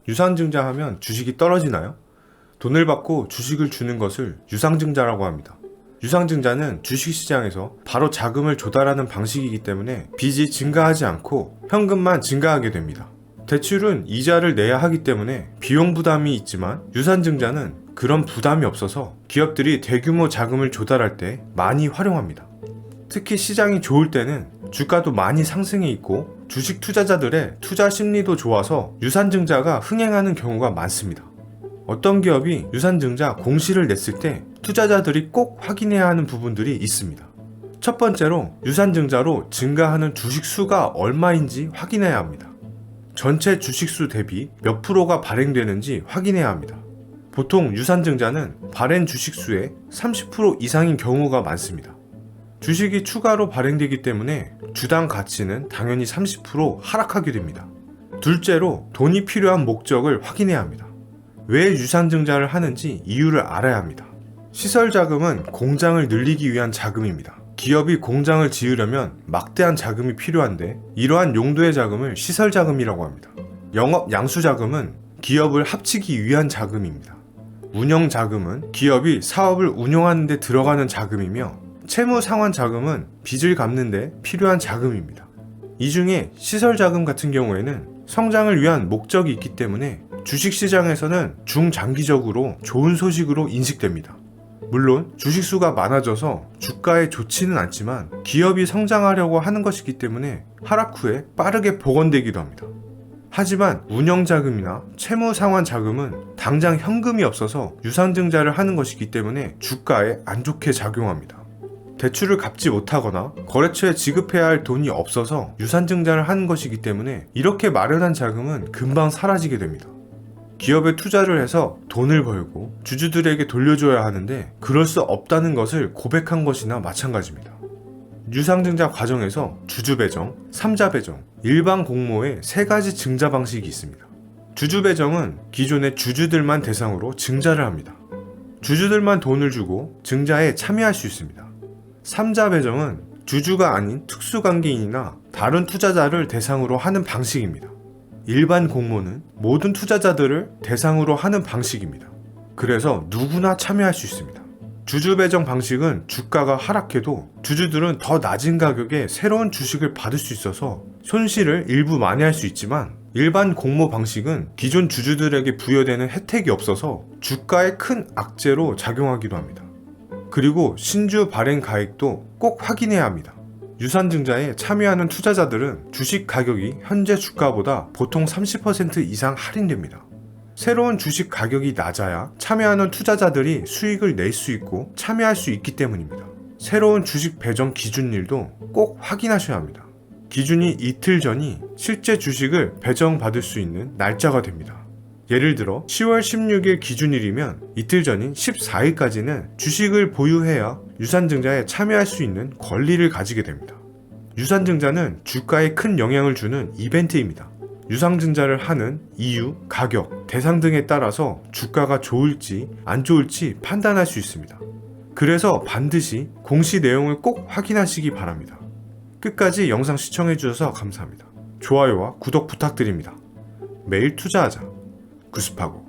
유상증자 하면 주식이 떨어지나요? 돈을 받고 주식을 주는 것을 유상증자라고 합니다. 유상증자는 주식시장에서 바로 자금을 조달하는 방식이기 때문에 빚이 증가하지 않고 현금만 증가하게 됩니다. 대출은 이자를 내야 하기 때문에 비용 부담이 있지만 유상증자는 그런 부담이 없어서 기업들이 대규모 자금을 조달할 때 많이 활용합니다. 특히 시장이 좋을 때는 주가도 많이 상승해 있고 주식 투자자들의 투자 심리도 좋아서 유상증자가 흥행하는 경우가 많습니다. 어떤 기업이 유상증자 공시를 냈을 때 투자자들이 꼭 확인해야 하는 부분들이 있습니다. 첫 번째로 유상증자로 증가하는 주식 수가 얼마인지 확인해야 합니다. 전체 주식 수 대비 몇 프로가 발행되는지 확인해야 합니다. 보통 유상증자는 발행 주식 수의 30% 이상인 경우가 많습니다. 주식이 추가로 발행되기 때문에 주당 가치는 당연히 30% 하락하게 됩니다. 둘째로 돈이 필요한 목적을 확인해야 합니다. 왜 유상증자를 하는지 이유를 알아야 합니다. 시설 자금은 공장을 늘리기 위한 자금입니다. 기업이 공장을 지으려면 막대한 자금이 필요한데 이러한 용도의 자금을 시설 자금이라고 합니다. 영업 양수 자금은 기업을 합치기 위한 자금입니다. 운영 자금은 기업이 사업을 운영하는 데 들어가는 자금이며 채무 상환 자금은 빚을 갚는 데 필요한 자금입니다. 이 중에 시설 자금 같은 경우에는 성장을 위한 목적이 있기 때문에 주식시장에서는 중장기적으로 좋은 소식으로 인식됩니다. 물론 주식수가 많아져서 주가에 좋지는 않지만 기업이 성장하려고 하는 것이기 때문에 하락 후에 빠르게 복원되기도 합니다. 하지만 운영자금이나 채무상환자금은 당장 현금이 없어서 유상증자를 하는 것이기 때문에 주가에 안 좋게 작용합니다. 대출을 갚지 못하거나 거래처에 지급해야 할 돈이 없어서 유상증자를 하는 것이기 때문에 이렇게 마련한 자금은 금방 사라지게 됩니다. 기업에 투자를 해서 돈을 벌고 주주들에게 돌려줘야 하는데 그럴 수 없다는 것을 고백한 것이나 마찬가지입니다. 유상증자 과정에서 주주배정, 삼자배정, 일반 공모의 세 가지 증자 방식이 있습니다. 주주배정은 기존의 주주들만 대상으로 증자를 합니다. 주주들만 돈을 주고 증자에 참여할 수 있습니다. 삼자배정은 주주가 아닌 특수관계인이나 다른 투자자를 대상으로 하는 방식입니다. 일반 공모는 모든 투자자들을 대상으로 하는 방식입니다. 그래서 누구나 참여할 수 있습니다. 주주배정 방식은 주가가 하락해도 주주들은 더 낮은 가격에 새로운 주식을 받을 수 있어서 손실을 일부 만회할 수 있지만 일반 공모 방식은 기존 주주들에게 부여되는 혜택이 없어서 주가에 큰 악재로 작용하기도 합니다. 그리고 신주 발행 가액도 꼭 확인해야 합니다. 유상증자에 참여하는 투자자들은 주식 가격이 현재 주가보다 보통 30% 이상 할인됩니다. 새로운 주식 가격이 낮아야 참여하는 투자자들이 수익을 낼 수 있고 참여할 수 있기 때문입니다. 새로운 주식 배정 기준일도 꼭 확인하셔야 합니다. 기준이 이틀 전이 실제 주식을 배정받을 수 있는 날짜가 됩니다. 예를 들어 10월 16일 기준일이면 이틀 전인 14일까지는 주식을 보유해야 유상증자에 참여할 수 있는 권리를 가지게 됩니다. 유상증자는 주가에 큰 영향을 주는 이벤트입니다. 유상증자를 하는 이유, 가격, 대상 등에 따라서 주가가 좋을지 안 좋을지 판단할 수 있습니다. 그래서 반드시 공시 내용을 꼭 확인하시기 바랍니다. 끝까지 영상 시청해주셔서 감사합니다. 좋아요와 구독 부탁드립니다. 매일 투자하자. 구습하고